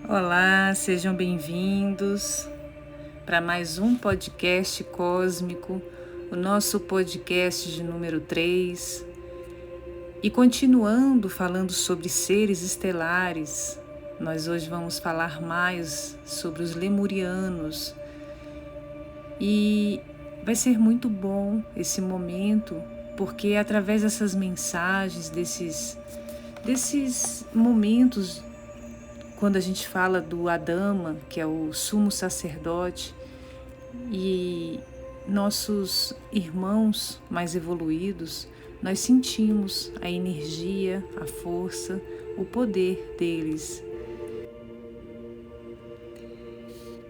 Olá, sejam bem-vindos para mais um podcast cósmico, o nosso podcast de número 3. E continuando falando sobre seres estelares, nós hoje vamos falar mais sobre os lemurianos. E vai ser muito bom esse momento, porque através dessas mensagens, desses momentos, quando a gente fala do Adama, que é o sumo sacerdote, e nossos irmãos mais evoluídos, nós sentimos a energia, a força, o poder deles.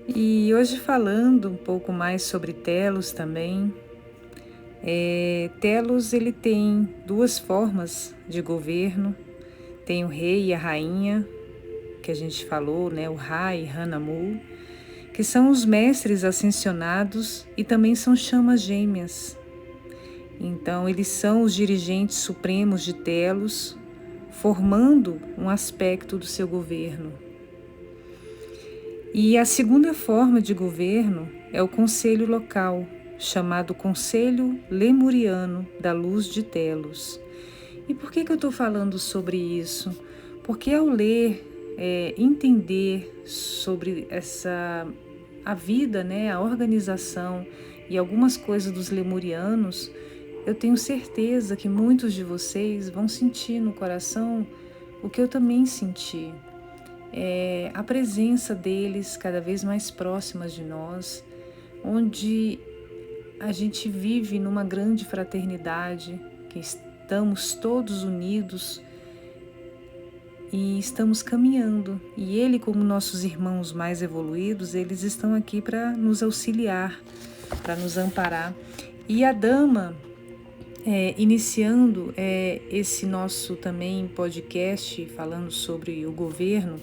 E hoje falando um pouco mais sobre Telos também. Telos ele tem duas formas de governo, tem o rei e a rainha, que a gente falou, né, o Ra e Hanamu, que são os mestres ascensionados e também são chamas gêmeas. Então, eles são os dirigentes supremos de Telos, formando um aspecto do seu governo. E a segunda forma de governo é o conselho local, chamado Conselho Lemuriano da Luz de Telos. E por que eu estou falando sobre isso? Porque ao ler, entender sobre a vida, né, a organização e algumas coisas dos lemurianos, eu tenho certeza que muitos de vocês vão sentir no coração o que eu também senti. A presença deles cada vez mais próximas de nós, onde a gente vive numa grande fraternidade, que estamos todos unidos e estamos caminhando. E ele, como nossos irmãos mais evoluídos, eles estão aqui para nos auxiliar, para nos amparar. E a Dama, iniciando esse nosso também podcast falando sobre o governo,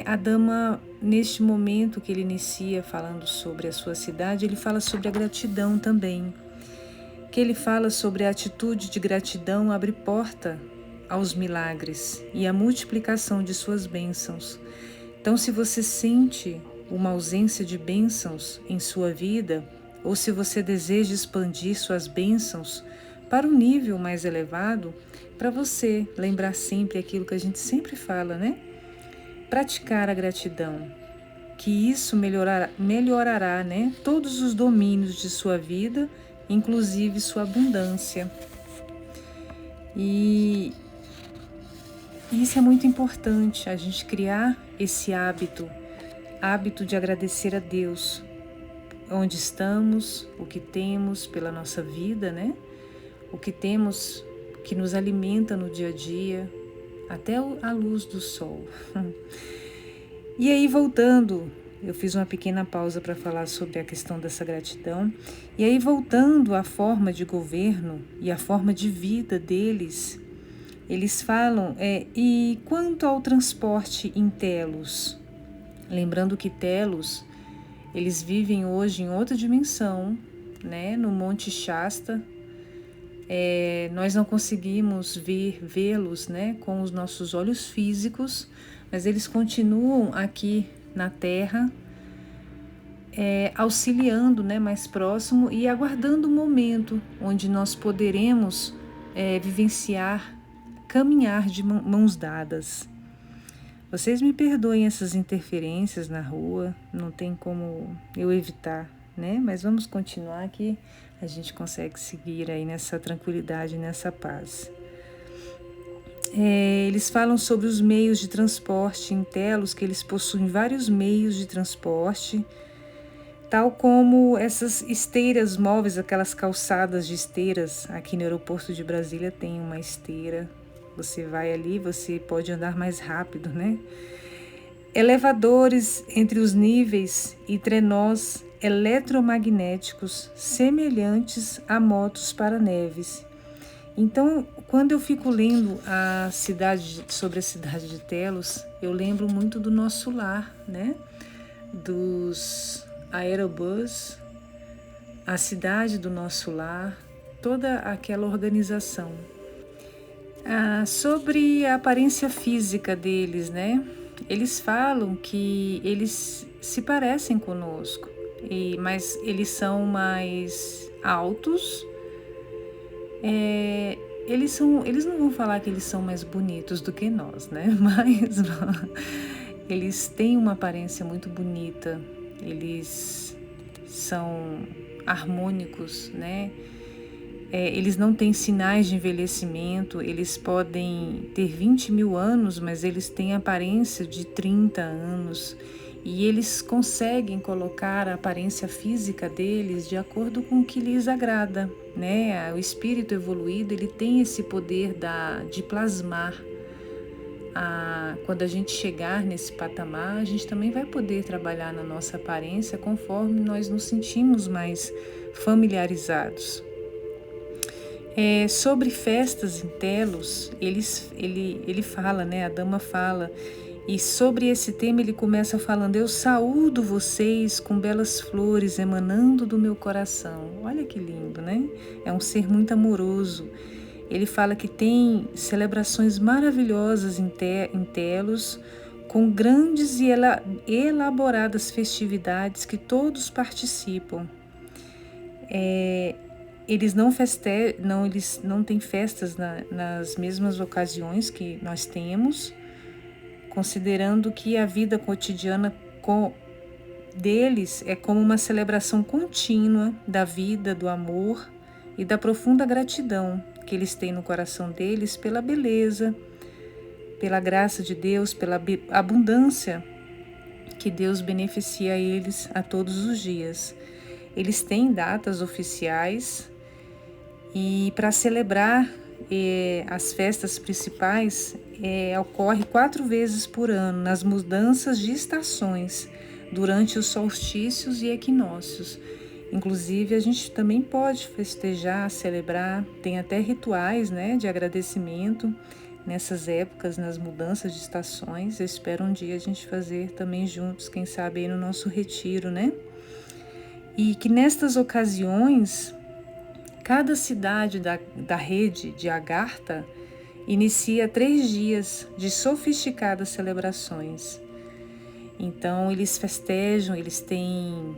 a Dama, neste momento que ele inicia falando sobre a sua cidade, ele fala sobre a gratidão também, que ele fala sobre a atitude de gratidão abre porta aos milagres e à multiplicação de suas bênçãos. Então, se você sente uma ausência de bênçãos em sua vida, ou se você deseja expandir suas bênçãos para um nível mais elevado, para você lembrar sempre aquilo que a gente sempre fala, né? Praticar a gratidão, que isso melhorará, né, todos os domínios de sua vida, inclusive sua abundância. E isso é muito importante, a gente criar esse hábito de agradecer a Deus, onde estamos, o que temos pela nossa vida, né? O que temos que nos alimenta no dia a dia, até a luz do sol. E aí, voltando, eu fiz uma pequena pausa para falar sobre a questão dessa gratidão. E aí, voltando à forma de governo e à forma de vida deles, eles falam, e quanto ao transporte em Telos? Lembrando que Telos, eles vivem hoje em outra dimensão, né, no Monte Shasta. Nós não conseguimos vê-los, né, com os nossos olhos físicos, mas eles continuam aqui na Terra, auxiliando, né, mais próximo e aguardando o momento onde nós poderemos vivenciar, caminhar de mãos dadas. Vocês me perdoem essas interferências na rua, não tem como eu evitar, né? Mas vamos continuar que a gente consegue seguir aí nessa tranquilidade, nessa paz. Eles falam sobre os meios de transporte em Telos, que eles possuem vários meios de transporte, tal como essas esteiras móveis, aquelas calçadas de esteiras. Aqui no aeroporto de Brasília tem uma esteira. Você vai ali, você pode andar mais rápido, né? Elevadores entre os níveis e trenós eletromagnéticos semelhantes a motos para neves. Então, quando eu fico lendo sobre a cidade de Telos, eu lembro muito do nosso lar, né? Dos aerobus, a cidade do nosso lar, toda aquela organização. Sobre a aparência física deles, né? eles falam que eles se parecem conosco, mas eles são mais altos. Eles não vão falar que eles são mais bonitos do que nós, né? Mas eles têm uma aparência muito bonita, eles são harmônicos, né? Eles não têm sinais de envelhecimento, eles podem ter 20 mil anos, mas eles têm aparência de 30 anos. E eles conseguem colocar a aparência física deles de acordo com o que lhes agrada, né? O espírito evoluído, ele tem esse poder de plasmar. Quando a gente chegar nesse patamar, a gente também vai poder trabalhar na nossa aparência conforme nós nos sentimos mais familiarizados. Sobre festas em Telos, ele fala, né? A dama fala. E sobre esse tema ele começa falando: eu saúdo vocês com belas flores emanando do meu coração. Olha que lindo, né? É um ser muito amoroso. Ele fala que tem celebrações maravilhosas em Telos, com grandes e elaboradas festividades que todos participam. Eles não têm festas nas mesmas ocasiões que nós temos, considerando que a vida cotidiana deles é como uma celebração contínua da vida, do amor e da profunda gratidão que eles têm no coração deles pela beleza, pela graça de Deus, pela abundância que Deus beneficia eles a todos os dias. Eles têm datas oficiais e para celebrar as festas principais ocorre 4 vezes por ano, nas mudanças de estações, durante os solstícios e equinócios. Inclusive, a gente também pode festejar, celebrar, tem até rituais, né, de agradecimento nessas épocas, nas mudanças de estações. Eu espero um dia a gente fazer também juntos, quem sabe aí no nosso retiro, né? E que nestas ocasiões, cada cidade da rede de Agartha inicia 3 dias de sofisticadas celebrações. Então, eles festejam, eles têm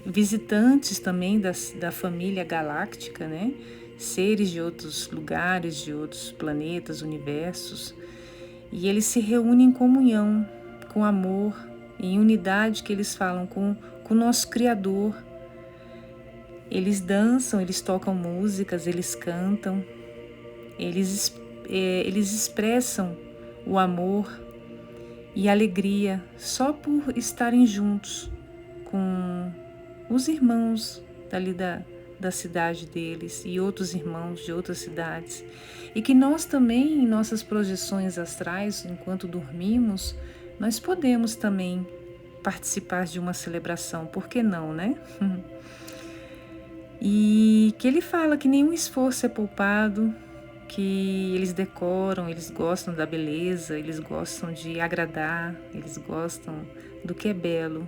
visitantes também da família galáctica, né? Seres de outros lugares, de outros planetas, universos. E eles se reúnem em comunhão, com amor, em unidade que eles falam com o nosso Criador. Eles dançam, eles tocam músicas, eles cantam, eles expressam o amor e a alegria só por estarem juntos com os irmãos dali da cidade deles e outros irmãos de outras cidades. E que nós também, em nossas projeções astrais, enquanto dormimos, nós podemos também participar de uma celebração, por que não, né? E que ele fala que nenhum esforço é poupado, que eles decoram, eles gostam da beleza, eles gostam de agradar, eles gostam do que é belo.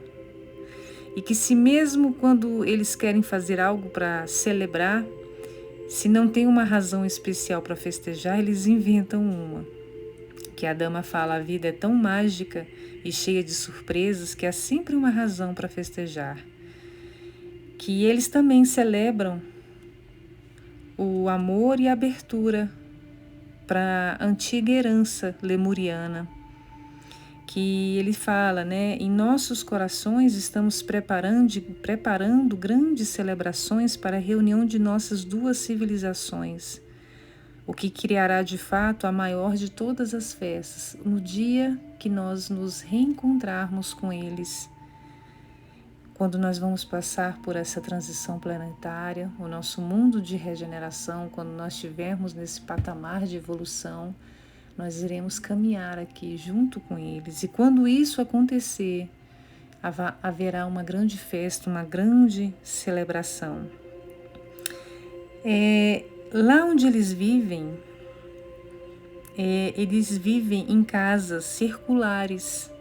E que se mesmo quando eles querem fazer algo para celebrar, se não tem uma razão especial para festejar, eles inventam uma. Que a dama fala: a vida é tão mágica e cheia de surpresas que há sempre uma razão para festejar. Que eles também celebram o amor e a abertura para a antiga herança lemuriana, que ele fala, né? Em nossos corações estamos preparando grandes celebrações para a reunião de nossas 2 civilizações, o que criará de fato a maior de todas as festas, no dia que nós nos reencontrarmos com eles. Quando nós vamos passar por essa transição planetária, o nosso mundo de regeneração, quando nós estivermos nesse patamar de evolução, nós iremos caminhar aqui junto com eles. E quando isso acontecer, haverá uma grande festa, uma grande celebração. Lá onde eles vivem em casas circulares.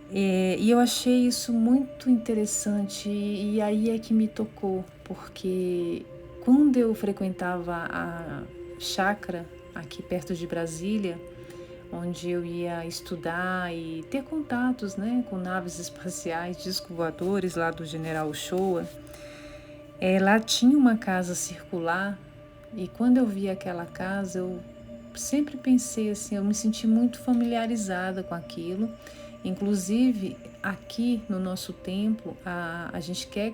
E eu achei isso muito interessante, e aí é que me tocou, porque quando eu frequentava a chácara aqui perto de Brasília, onde eu ia estudar e ter contatos, né, com naves espaciais, discos voadores lá do General Showa. Lá tinha uma casa circular e quando eu vi aquela casa, eu sempre pensei assim, eu me senti muito familiarizada com aquilo. Inclusive, aqui no nosso templo, a gente quer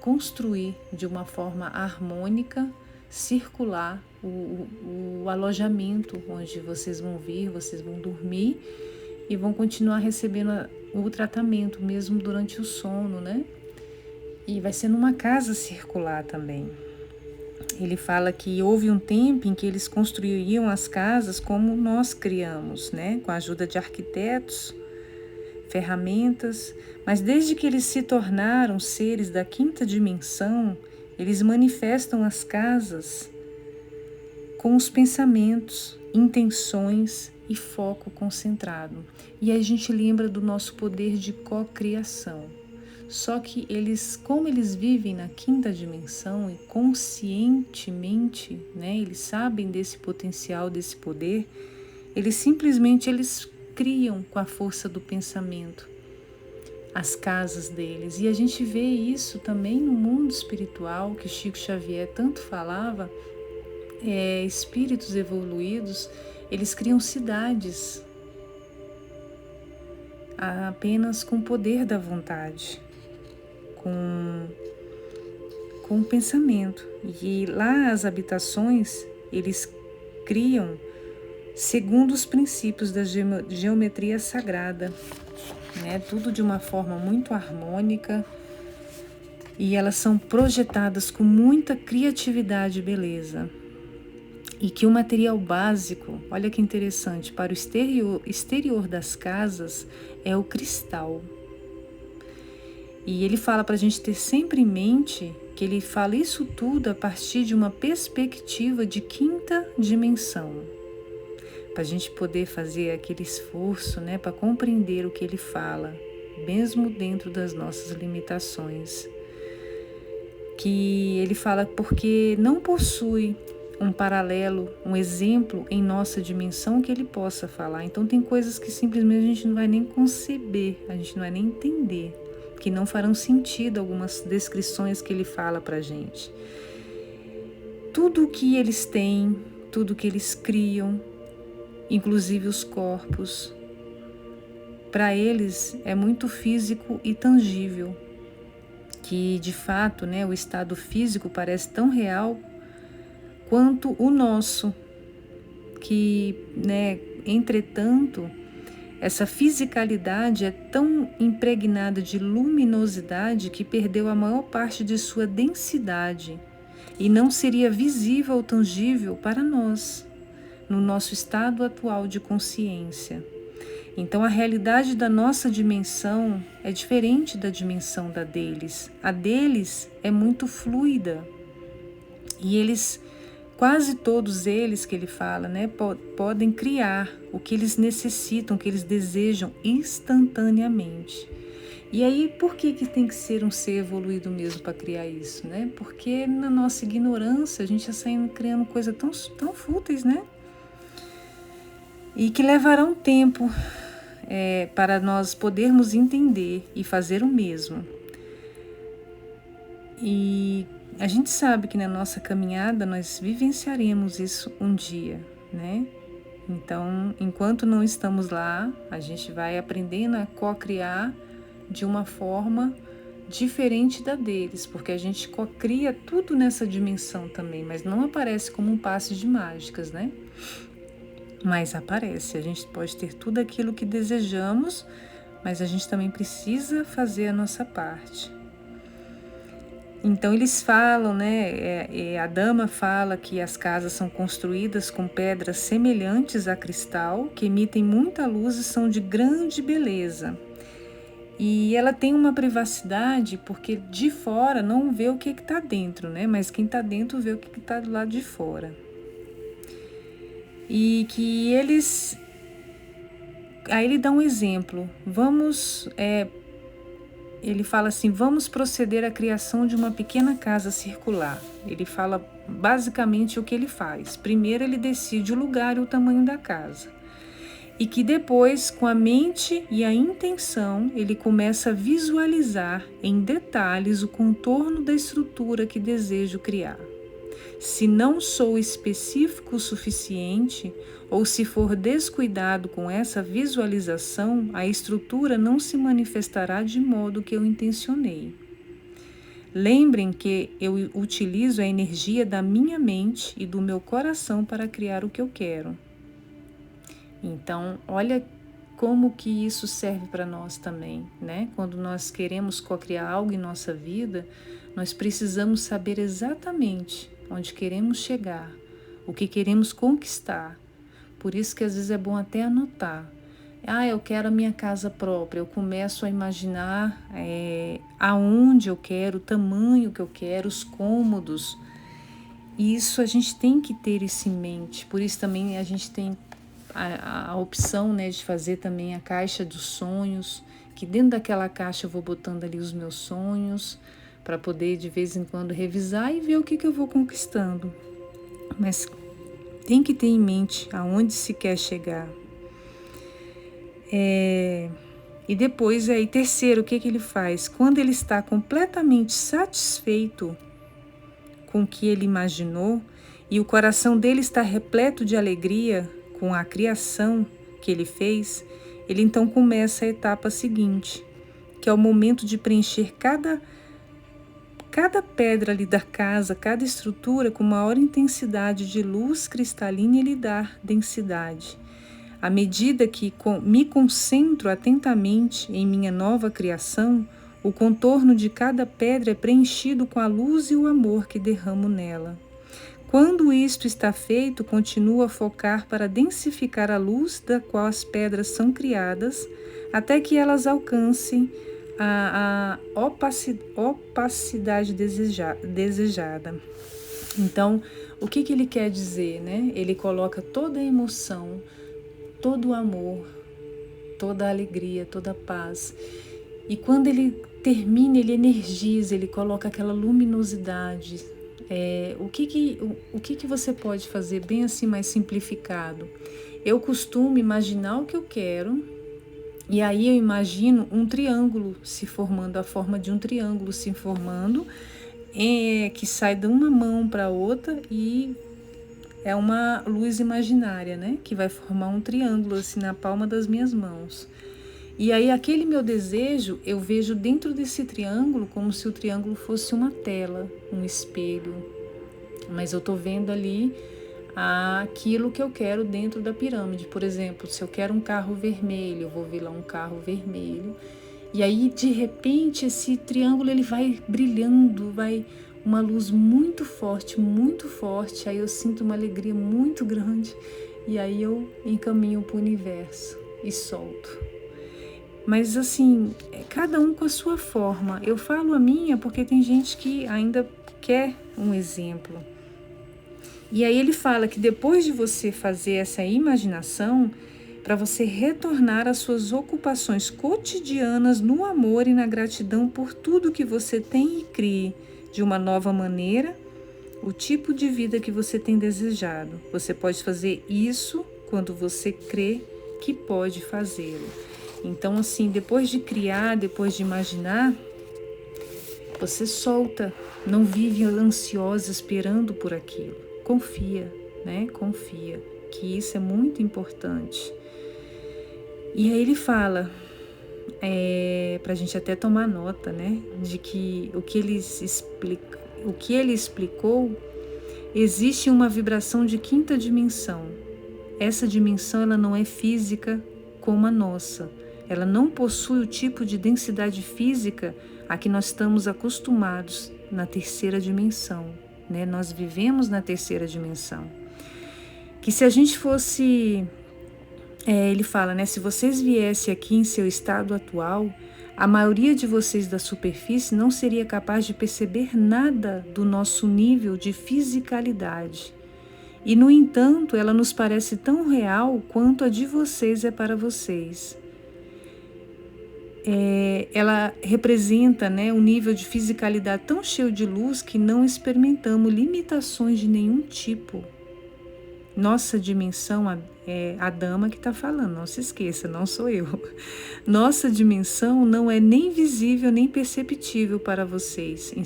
construir de uma forma harmônica, circular, o alojamento onde vocês vão vir, vocês vão dormir e vão continuar recebendo o tratamento mesmo durante o sono, né? E vai ser numa casa circular também. Ele fala que houve um tempo em que eles construiriam as casas como nós criamos, né? Com a ajuda de arquitetos, ferramentas, mas desde que eles se tornaram seres da quinta dimensão, eles manifestam as casas com os pensamentos, intenções e foco concentrado. E aí a gente lembra do nosso poder de cocriação. Só que eles, como eles vivem na quinta dimensão e conscientemente, né, eles sabem desse potencial, desse poder, eles criam com a força do pensamento as casas deles. E a gente vê isso também no mundo espiritual, que Chico Xavier tanto falava, espíritos evoluídos, eles criam cidades apenas com o poder da vontade, com o pensamento. E lá as habitações, eles criam segundo os princípios da geometria sagrada, né? Tudo de uma forma muito harmônica, e elas são projetadas com muita criatividade e beleza. E que o material básico, olha que interessante, para o exterior das casas é o cristal. E ele fala para a gente ter sempre em mente que ele fala isso tudo a partir de uma perspectiva de quinta dimensão, para a gente poder fazer aquele esforço, né, para compreender o que ele fala, mesmo dentro das nossas limitações. Que ele fala porque não possui um paralelo, um exemplo em nossa dimensão que ele possa falar. Então tem coisas que simplesmente a gente não vai nem conceber, a gente não vai nem entender, que não farão sentido algumas descrições que ele fala para a gente. Tudo o que eles têm, tudo que eles criam, inclusive os corpos, para eles é muito físico e tangível, que de fato, né, o estado físico parece tão real quanto o nosso, que, né, entretanto, essa fisicalidade é tão impregnada de luminosidade que perdeu a maior parte de sua densidade e não seria visível ou tangível para nós, no nosso estado atual de consciência. Então a realidade da nossa dimensão é diferente da dimensão da deles. A deles é muito fluida e eles, quase todos eles que ele fala, né, podem criar o que eles necessitam, o que eles desejam instantaneamente. E aí, por que tem que ser um ser evoluído mesmo para criar isso, né? Porque na nossa ignorância a gente está saindo criando coisas tão fúteis, né? E que levarão tempo para nós podermos entender e fazer o mesmo. E a gente sabe que na nossa caminhada nós vivenciaremos isso um dia, né? Então, enquanto não estamos lá, a gente vai aprendendo a co-criar de uma forma diferente da deles, porque a gente co-cria tudo nessa dimensão também, mas não aparece como um passe de mágicas, né? Mas aparece, a gente pode ter tudo aquilo que desejamos, mas a gente também precisa fazer a nossa parte. Então eles falam, né, a dama fala que as casas são construídas com pedras semelhantes a cristal, que emitem muita luz e são de grande beleza. E ela tem uma privacidade porque de fora não vê o que está dentro, né, mas quem está dentro vê o que está do lado de fora. E que eles... Aí ele dá um exemplo. ele fala assim, vamos proceder à criação de uma pequena casa circular. Ele fala basicamente o que ele faz. Primeiro ele decide o lugar e o tamanho da casa. E que depois, com a mente e a intenção, ele começa a visualizar em detalhes o contorno da estrutura que desejo criar. Se não sou específico o suficiente, ou se for descuidado com essa visualização, a estrutura não se manifestará de modo que eu intencionei. Lembrem que eu utilizo a energia da minha mente e do meu coração para criar o que eu quero. Então, olha como que isso serve para nós também, né? Quando nós queremos co-criar algo em nossa vida, nós precisamos saber exatamente onde queremos chegar, o que queremos conquistar. Por isso que às vezes é bom até anotar. Eu quero a minha casa própria. Eu começo a imaginar aonde eu quero, o tamanho que eu quero, os cômodos. E isso a gente tem que ter isso em mente. Por isso também a gente tem a opção, né, de fazer também a caixa dos sonhos, que dentro daquela caixa eu vou botando ali os meus sonhos, para poder de vez em quando revisar e ver o que eu vou conquistando. Mas tem que ter em mente aonde se quer chegar. E depois, terceiro, o que ele faz? Quando ele está completamente satisfeito com o que ele imaginou e o coração dele está repleto de alegria com a criação que ele fez, ele então começa a etapa seguinte, que é o momento de preencher cada pedra ali da casa, cada estrutura com maior intensidade de luz cristalina e lhe dar densidade. À medida que me concentro atentamente em minha nova criação, o contorno de cada pedra é preenchido com a luz e o amor que derramo nela. Quando isto está feito, continuo a focar para densificar a luz da qual as pedras são criadas, até que elas alcancem a opacidade desejada. Então, o que ele quer dizer, né? Ele coloca toda a emoção, todo o amor, toda a alegria, toda a paz. E quando ele termina, ele energiza, ele coloca aquela luminosidade. O que você pode fazer bem assim mais simplificado? Eu costumo imaginar o que eu quero, e aí eu imagino um triângulo se formando, a forma de um triângulo se formando, que sai de uma mão para outra e é uma luz imaginária, né? Que vai formar um triângulo assim na palma das minhas mãos. E aí aquele meu desejo, eu vejo dentro desse triângulo como se o triângulo fosse uma tela, um espelho. Mas eu estou vendo ali aquilo que eu quero dentro da pirâmide. Por exemplo, se eu quero um carro vermelho, eu vou ver lá um carro vermelho. E aí, de repente, esse triângulo ele vai brilhando, vai uma luz muito forte, muito forte. Aí eu sinto uma alegria muito grande. E aí eu encaminho para o universo e solto. Mas assim, cada um com a sua forma. Eu falo a minha porque tem gente que ainda quer um exemplo. E aí ele fala que depois de você fazer essa imaginação, para você retornar às suas ocupações cotidianas no amor e na gratidão por tudo que você tem e crie de uma nova maneira, o tipo de vida que você tem desejado. Você pode fazer isso quando você crê que pode fazê-lo. Então, assim, depois de criar, depois de imaginar, você solta, não vive ansiosa esperando por aquilo. Confia, né? Confia, que isso é muito importante. E aí ele fala, para a gente até tomar nota, né? De que o que ele explicou, existe uma vibração de quinta dimensão. Essa dimensão ela não é física como a nossa. Ela não possui o tipo de densidade física a que nós estamos acostumados na terceira dimensão, né? Nós vivemos na terceira dimensão. Que se a gente fosse, ele fala, né? Se vocês viessem aqui em seu estado atual, a maioria de vocês da superfície não seria capaz de perceber nada do nosso nível de fisicalidade. E, no entanto, ela nos parece tão real quanto a de vocês é para vocês. ela representa, né, um nível de fisicalidade tão cheio de luz que não experimentamos limitações de nenhum tipo. Nossa dimensão, é a dama que está falando, não se esqueça, não sou eu. Nossa dimensão não é nem visível nem perceptível para vocês em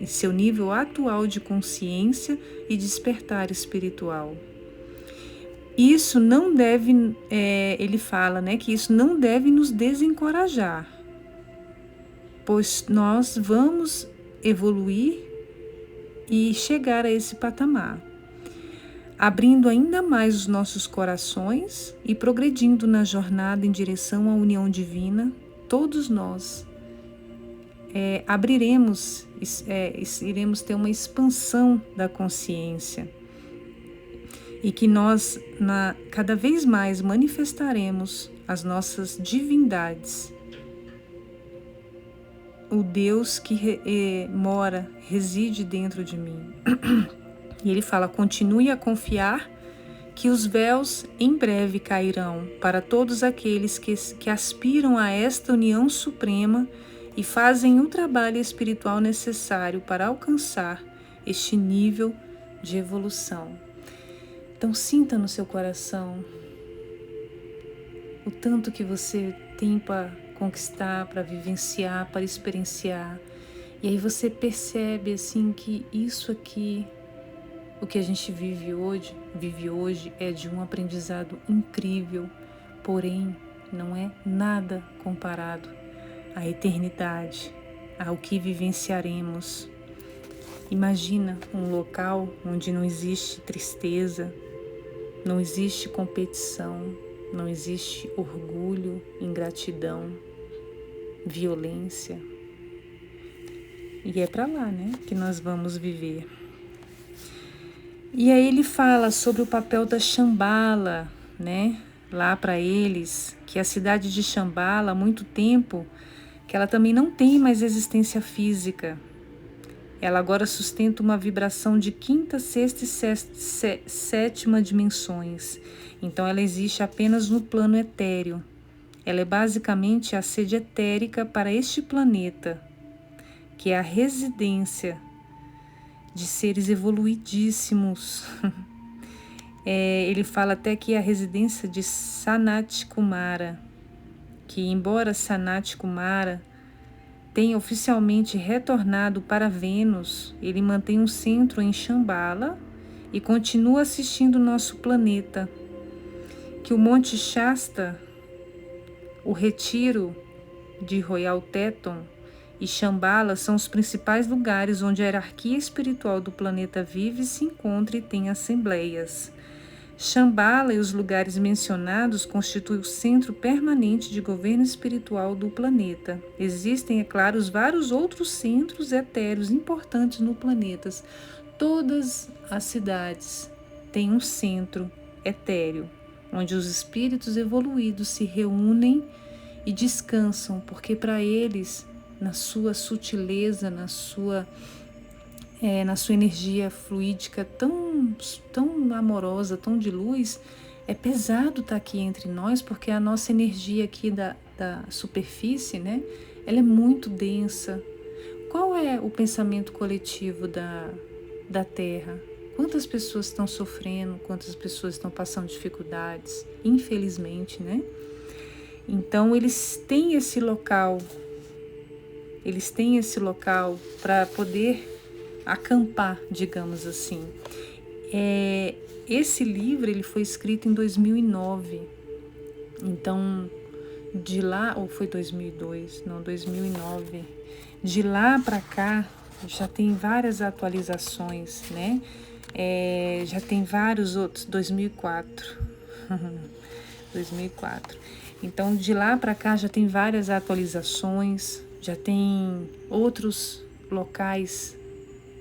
seu nível atual de consciência e despertar espiritual. Isso não deve, ele fala, né, que isso não deve nos desencorajar, pois nós vamos evoluir e chegar a esse patamar, abrindo ainda mais os nossos corações e progredindo na jornada em direção à união divina. Todos nós iremos ter uma expansão da consciência e que nós cada vez mais manifestaremos as nossas divindades. O Deus que reside dentro de mim. E ele fala: continue a confiar que os véus em breve cairão para todos aqueles que aspiram a esta união suprema e fazem o trabalho espiritual necessário para alcançar este nível de evolução. Então sinta no seu coração o tanto que você tem para conquistar, para vivenciar, para experienciar. E aí você percebe assim que isso aqui, o que a gente vive hoje é de um aprendizado incrível, porém não é nada comparado à eternidade, ao que vivenciaremos. Imagina um local onde não existe tristeza, não existe competição, não existe orgulho, ingratidão, violência. E é para lá, né, que nós vamos viver. E aí ele fala sobre o papel da Shambhala, né? Lá para eles, que a cidade de Shambhala, há muito tempo, que ela também não tem mais existência física. Ela agora sustenta uma vibração de quinta, sexta e sétima dimensões. Então ela existe apenas no plano etéreo. Ela é basicamente a sede etérica para este planeta, que é a residência de seres evoluidíssimos. Ele fala até que é a residência de Sanat Kumara, que embora Sanat Kumara tenha oficialmente retornado para Vênus, ele mantém um centro em Shambhala e continua assistindo nosso planeta. Que o Monte Shasta, o retiro de Royal Teton e Shambhala são os principais lugares onde a hierarquia espiritual do planeta vive, se encontra e tem assembleias. Shambhala e os lugares mencionados constituem o centro permanente de governo espiritual do planeta. Existem, é claro, os vários outros centros etéreos importantes no planeta. Todas as cidades têm um centro etéreo, onde os espíritos evoluídos se reúnem e descansam, porque para eles, na sua sutileza, na sua energia fluídica tão amorosa, tão de luz, é pesado estar aqui entre nós, porque a nossa energia aqui da superfície, né, ela é muito densa. Qual é o pensamento coletivo da Terra? Quantas pessoas estão sofrendo, quantas pessoas estão passando dificuldades, infelizmente, né? Então eles têm esse local para poder acampar, digamos assim. Esse livro ele foi escrito em 2009, então de lá, ou foi 2002, não, 2009, de lá para cá já tem várias atualizações, né? Já tem vários outros, 2004, 2004. Então de lá para cá já tem várias atualizações, já tem outros locais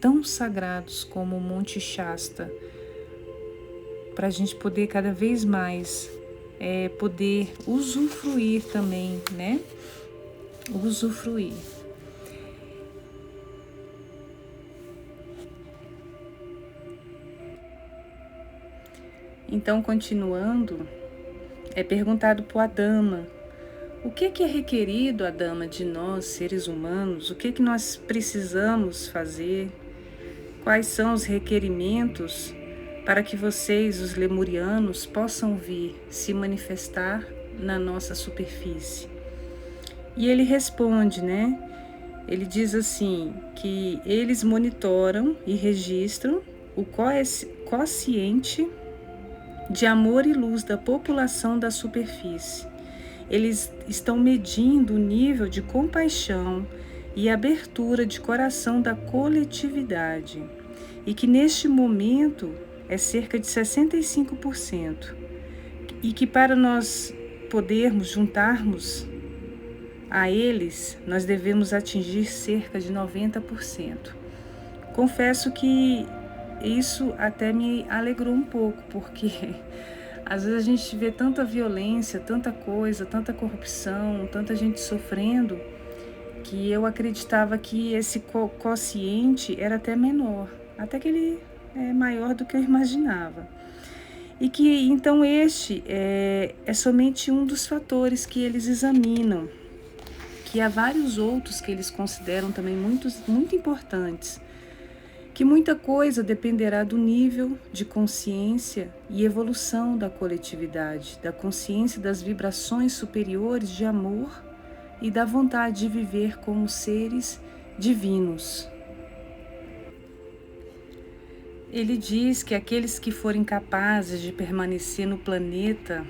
tão sagrados como o Monte Shasta, para a gente poder cada vez mais poder usufruir também, né? Usufruir. Então, continuando, é perguntado para a dama O que é requerido, Adama, de nós, seres humanos? O que nós precisamos fazer? Quais são os requerimentos para que vocês, os lemurianos, possam vir se manifestar na nossa superfície? E ele responde, né? Ele diz assim, que eles monitoram e registram o quociente de amor e luz da população da superfície. Eles estão medindo o nível de compaixão e abertura de coração da coletividade, e que neste momento é cerca de 65%, e que para nós podermos juntarmos a eles, nós devemos atingir cerca de 90%. Confesso que isso até me alegrou um pouco, porque às vezes a gente vê tanta violência, tanta coisa, tanta corrupção, tanta gente sofrendo, que eu acreditava que esse quociente era até menor, até que ele é maior do que eu imaginava. E que então este é somente um dos fatores que eles examinam, que há vários outros que eles consideram também muito importantes, que muita coisa dependerá do nível de consciência e evolução da coletividade, da consciência das vibrações superiores de amor e da vontade de viver como seres divinos. Ele diz que aqueles que forem capazes de permanecer no planeta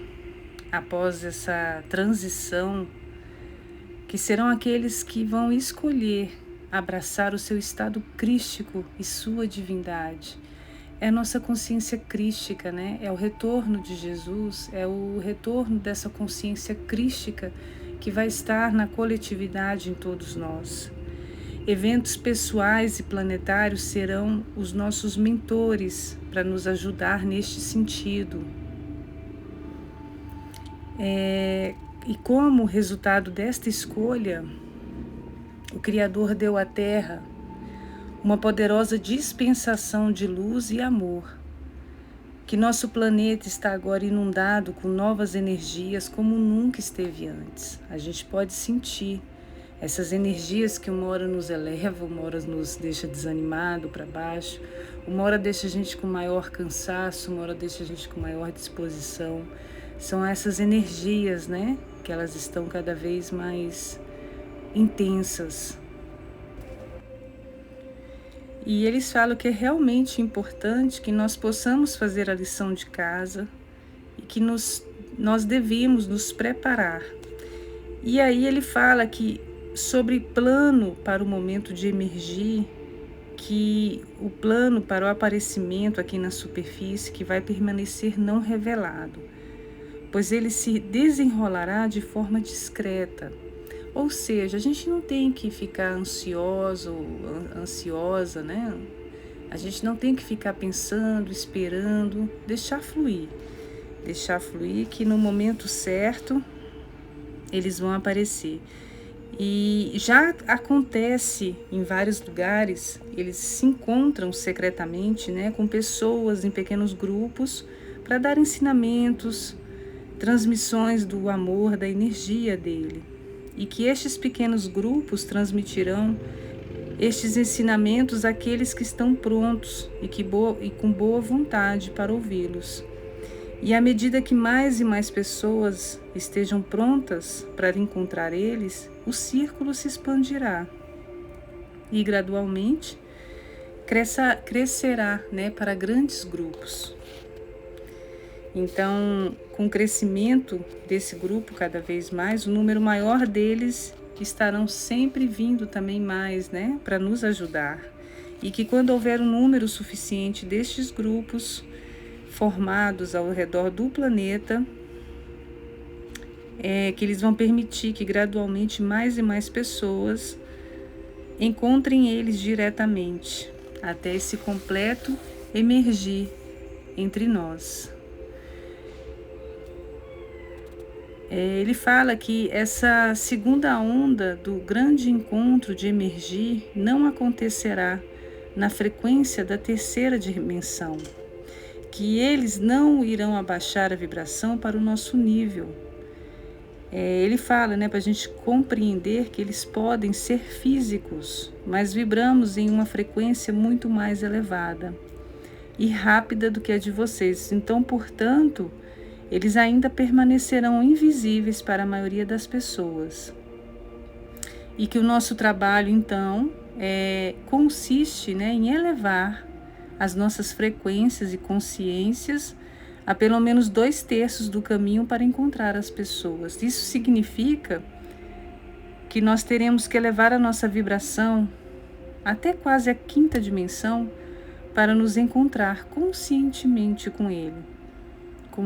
após essa transição, que serão aqueles que vão escolher abraçar o seu estado crístico e sua divindade. É a nossa consciência crística, né? É o retorno de Jesus, é o retorno dessa consciência crística que vai estar na coletividade em todos nós. Eventos pessoais e planetários serão os nossos mentores para nos ajudar neste sentido. E como resultado desta escolha, o Criador deu à Terra uma poderosa dispensação de luz e amor, que nosso planeta está agora inundado com novas energias como nunca esteve antes. A gente pode sentir essas energias que uma hora nos eleva, uma hora nos deixa desanimado para baixo, uma hora deixa a gente com maior cansaço, uma hora deixa a gente com maior disposição. São essas energias, né, que elas estão cada vez mais intensas. E eles falam que é realmente importante que nós possamos fazer a lição de casa e que nós devemos nos preparar. E aí ele fala que sobre plano para o momento de emergir, que o plano para o aparecimento aqui na superfície que vai permanecer não revelado, pois ele se desenrolará de forma discreta. Ou seja, a gente não tem que ficar ansiosa, né? A gente não tem que ficar pensando, esperando, deixar fluir que no momento certo eles vão aparecer. E já acontece em vários lugares, eles se encontram secretamente, né, com pessoas em pequenos grupos para dar ensinamentos, transmissões do amor, da energia dele. E que estes pequenos grupos transmitirão estes ensinamentos àqueles que estão prontos e com boa vontade para ouvi-los. E à medida que mais e mais pessoas estejam prontas para encontrar eles, o círculo se expandirá e gradualmente crescerá, né, para grandes grupos. Então, com o crescimento desse grupo cada vez mais, o número maior deles estarão sempre vindo também mais, né, para nos ajudar. E que quando houver um número suficiente destes grupos formados ao redor do planeta, que eles vão permitir que gradualmente mais e mais pessoas encontrem eles diretamente, até esse completo emergir entre nós. Ele fala que essa segunda onda do grande encontro de emergir não acontecerá na frequência da terceira dimensão, que eles não irão abaixar a vibração para o nosso nível. Ele fala, né, para a gente compreender que eles podem ser físicos, mas vibramos em uma frequência muito mais elevada e rápida do que a de vocês. Então, portanto, eles ainda permanecerão invisíveis para a maioria das pessoas. E que o nosso trabalho, então, consiste, né, em elevar as nossas frequências e consciências a pelo menos 2/3 do caminho para encontrar as pessoas. Isso significa que nós teremos que elevar a nossa vibração até quase a 5ª dimensão para nos encontrar conscientemente com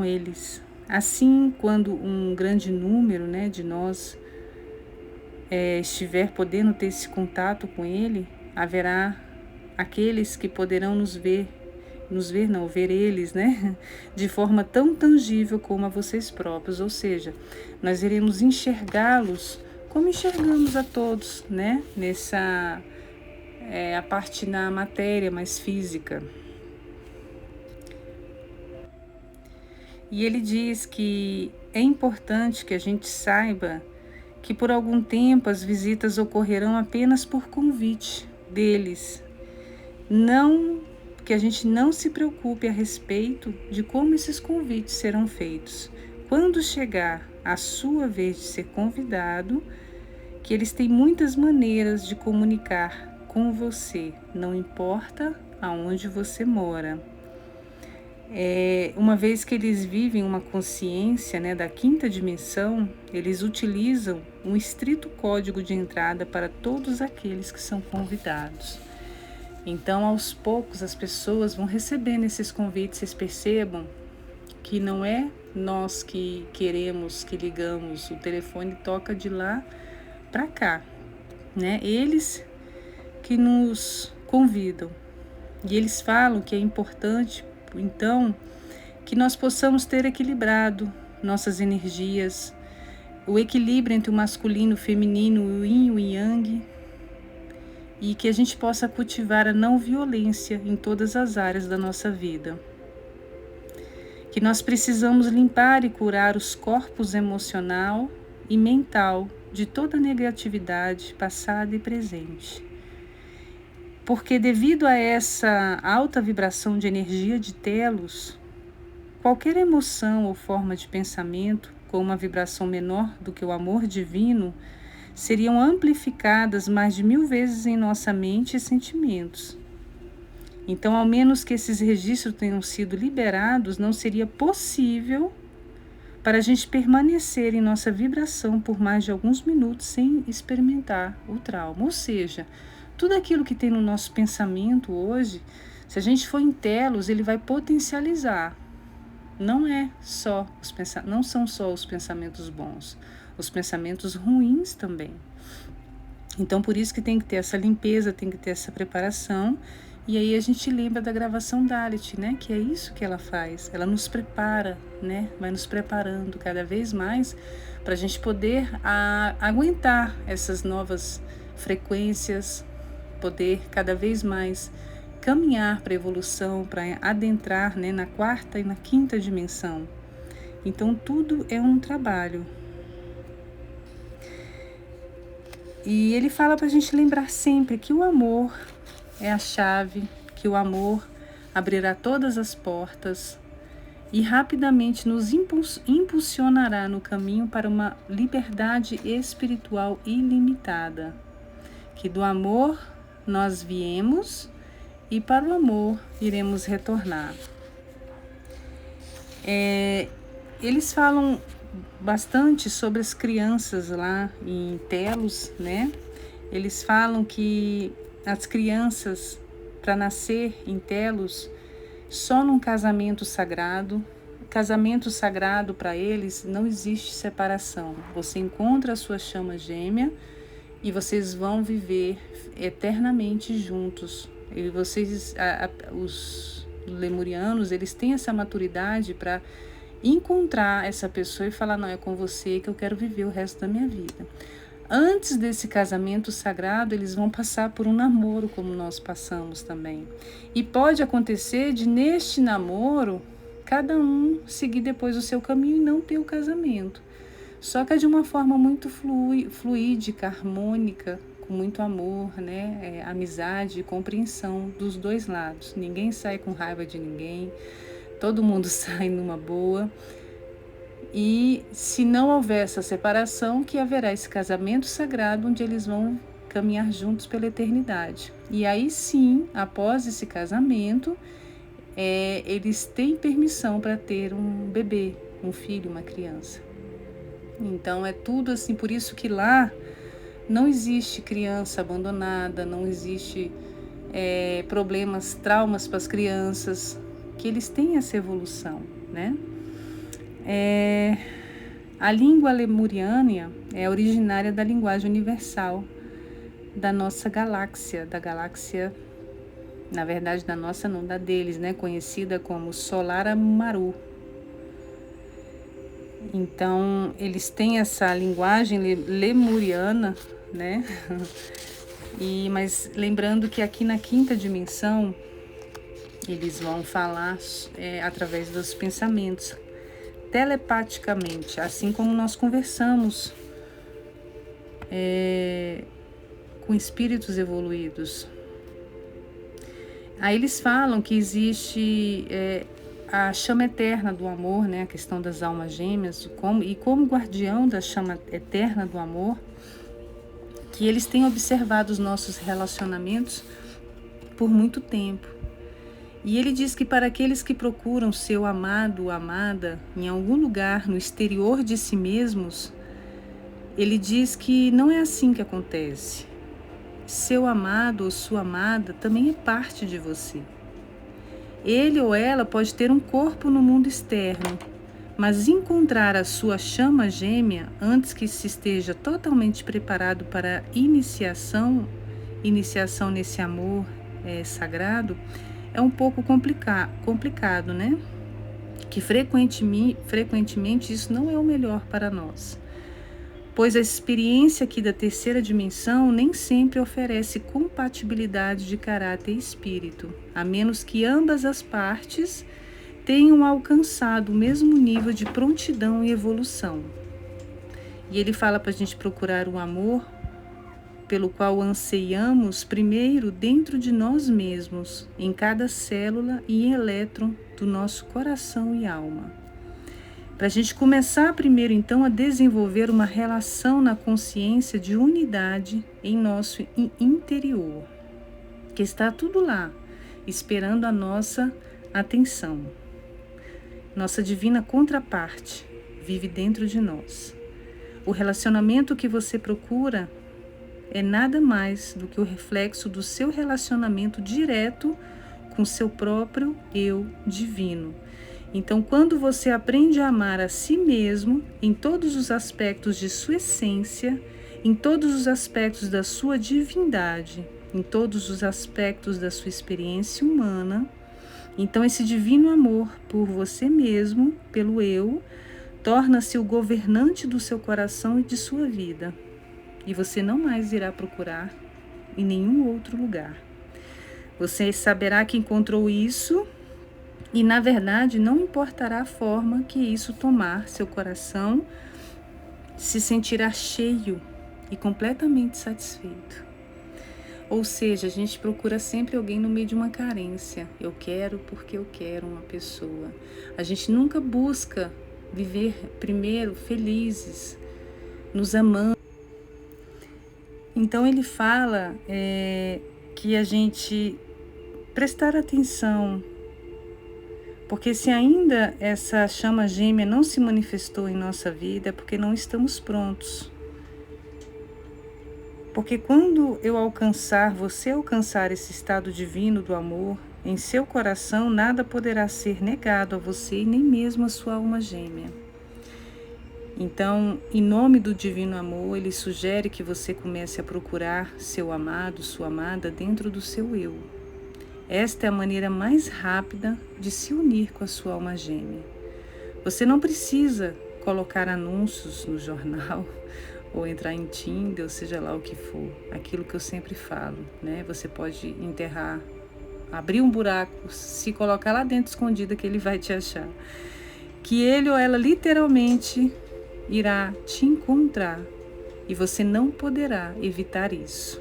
eles. Assim, quando um grande número, né, de nós estiver podendo ter esse contato com ele, haverá aqueles que poderão ver eles, né, de forma tão tangível como a vocês próprios, ou seja, nós iremos enxergá-los como enxergamos a todos, né, a parte na matéria mais física. E ele diz que é importante que a gente saiba que por algum tempo as visitas ocorrerão apenas por convite deles. Que a gente não se preocupe a respeito de como esses convites serão feitos. Quando chegar a sua vez de ser convidado, que eles têm muitas maneiras de comunicar com você, não importa aonde você mora. Uma vez que eles vivem uma consciência, né, da 5ª dimensão, eles utilizam um estrito código de entrada para todos aqueles que são convidados. Então, aos poucos, as pessoas vão recebendo esses convites. Vocês percebam que não é nós que queremos, que ligamos, o telefone toca de lá para cá, né? Eles que nos convidam. E eles falam que é importante, então, que nós possamos ter equilibrado nossas energias, o equilíbrio entre o masculino, o feminino, o yin e o yang, e que a gente possa cultivar a não violência em todas as áreas da nossa vida. Que nós precisamos limpar e curar os corpos emocional e mental de toda negatividade passada e presente. Porque devido a essa alta vibração de energia de telos, qualquer emoção ou forma de pensamento com uma vibração menor do que o amor divino seriam amplificadas mais de 1000 vezes em nossa mente e sentimentos. Então, ao menos que esses registros tenham sido liberados, não seria possível para a gente permanecer em nossa vibração por mais de alguns minutos sem experimentar o trauma. Ou seja, tudo aquilo que tem no nosso pensamento hoje, se a gente for em telos, ele vai potencializar. Não são só os pensamentos bons, os pensamentos ruins também. Então, por isso que tem que ter essa limpeza, tem que ter essa preparação. E aí a gente lembra da gravação Dalit, né? Que é isso que ela faz. Ela nos prepara, né? Vai nos preparando cada vez mais para a gente poder aguentar essas novas frequências, poder cada vez mais caminhar para a evolução, para adentrar, né, na 4ª e na 5ª dimensão. Então, tudo é um trabalho. E ele fala para a gente lembrar sempre que o amor é a chave, que o amor abrirá todas as portas e rapidamente nos impulsionará no caminho para uma liberdade espiritual ilimitada. Que do amor nós viemos e para o amor iremos retornar. Eles falam bastante sobre as crianças lá em Telos, né? Eles falam que as crianças, para nascer em Telos, só num casamento sagrado para eles não existe separação. Você encontra a sua chama gêmea e vocês vão viver eternamente juntos. E vocês, os lemurianos, eles têm essa maturidade para encontrar essa pessoa e falar, não, é com você que eu quero viver o resto da minha vida. Antes desse casamento sagrado, eles vão passar por um namoro, como nós passamos também. E pode acontecer de, neste namoro, cada um seguir depois o seu caminho e não ter o casamento. só que é de uma forma muito fluídica, harmônica, com muito amor, né? Amizade e compreensão dos dois lados. Ninguém sai com raiva de ninguém, todo mundo sai numa boa. E se não houver essa separação, que haverá esse casamento sagrado onde eles vão caminhar juntos pela eternidade. E aí sim, após esse casamento, eles têm permissão para ter um bebê, um filho, uma criança. Então é tudo assim, por isso que lá não existe criança abandonada, não existe problemas, traumas para as crianças, que eles têm essa evolução, né? A língua lemuriana é originária da linguagem universal da nossa galáxia, na verdade da nossa não, da deles, né? Conhecida como Solara Maru. Então, eles têm essa linguagem lemuriana, né? Mas lembrando que aqui na quinta dimensão, eles vão falar através dos pensamentos, telepaticamente, assim como nós conversamos com espíritos evoluídos. Aí eles falam que existe a chama eterna do amor, né? A questão das almas gêmeas, como guardião da chama eterna do amor, que eles têm observado os nossos relacionamentos por muito tempo. E ele diz que para aqueles que procuram seu amado ou amada em algum lugar no exterior de si mesmos, ele diz que não é assim que acontece. Seu amado ou sua amada também é parte de você. Ele ou ela pode ter um corpo no mundo externo, mas encontrar a sua chama gêmea antes que se esteja totalmente preparado para a iniciação nesse amor sagrado, é um pouco complicado, né? Que frequentemente isso não é o melhor para nós, pois a experiência aqui da terceira dimensão nem sempre oferece compatibilidade de caráter e espírito, a menos que ambas as partes tenham alcançado o mesmo nível de prontidão e evolução. E ele fala para a gente procurar o amor pelo qual anseiamos primeiro dentro de nós mesmos, em cada célula e elétron do nosso coração e alma. Para a gente começar primeiro então a desenvolver uma relação na consciência de unidade em nosso interior, que está tudo lá, esperando a nossa atenção. Nossa divina contraparte vive dentro de nós. O relacionamento que você procura é nada mais do que o reflexo do seu relacionamento direto com seu próprio eu divino. Então, quando você aprende a amar a si mesmo em todos os aspectos de sua essência, em todos os aspectos da sua divindade, em todos os aspectos da sua experiência humana, então esse divino amor por você mesmo, pelo eu, torna-se o governante do seu coração e de sua vida. E você não mais irá procurar em nenhum outro lugar. Você saberá que encontrou isso e, na verdade, não importará a forma que isso tomar, seu coração se sentirá cheio e completamente satisfeito. Ou seja, a gente procura sempre alguém no meio de uma carência. Eu quero porque eu quero uma pessoa. A gente nunca busca viver primeiro felizes, nos amando. Então ele fala que a gente prestar atenção, porque se ainda essa chama gêmea não se manifestou em nossa vida, é porque não estamos prontos. Porque quando você alcançar esse estado divino do amor, em seu coração nada poderá ser negado a você e nem mesmo a sua alma gêmea. Então, em nome do divino amor, ele sugere que você comece a procurar seu amado, sua amada dentro do seu eu. Esta é a maneira mais rápida de se unir com a sua alma gêmea. Você não precisa colocar anúncios no jornal ou entrar em Tinder, ou seja lá o que for. Aquilo que eu sempre falo, né? Você pode enterrar, abrir um buraco, se colocar lá dentro escondida que ele vai te achar. Que ele ou ela literalmente irá te encontrar e você não poderá evitar isso.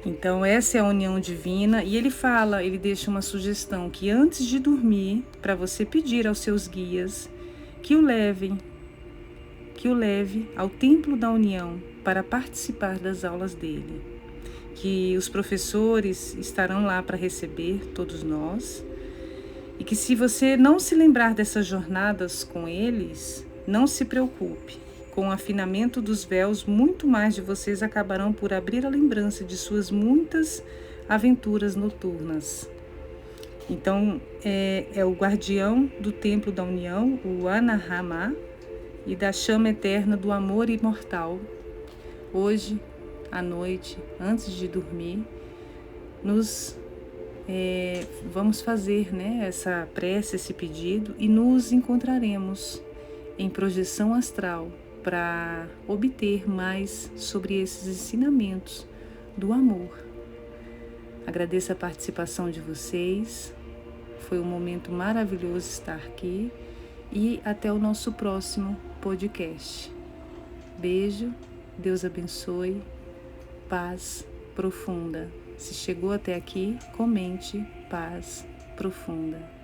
Então essa é a união divina, e ele deixa uma sugestão que antes de dormir, para você pedir aos seus guias que o leve ao templo da união para participar das aulas dele, que os professores estarão lá para receber todos nós, e que se você não se lembrar dessas jornadas com eles, não se preocupe. Com o afinamento dos véus, muito mais de vocês acabarão por abrir a lembrança de suas muitas aventuras noturnas. Então, é o guardião do templo da união, o Anahama, e da chama eterna do amor imortal. Hoje, à noite, antes de dormir, vamos fazer, essa prece, esse pedido, e nos encontraremos em projeção astral para obter mais sobre esses ensinamentos do amor. Agradeço a participação de vocês, foi um momento maravilhoso estar aqui, e até o nosso próximo podcast. Beijo, Deus abençoe, paz profunda. Se chegou até aqui, comente paz profunda.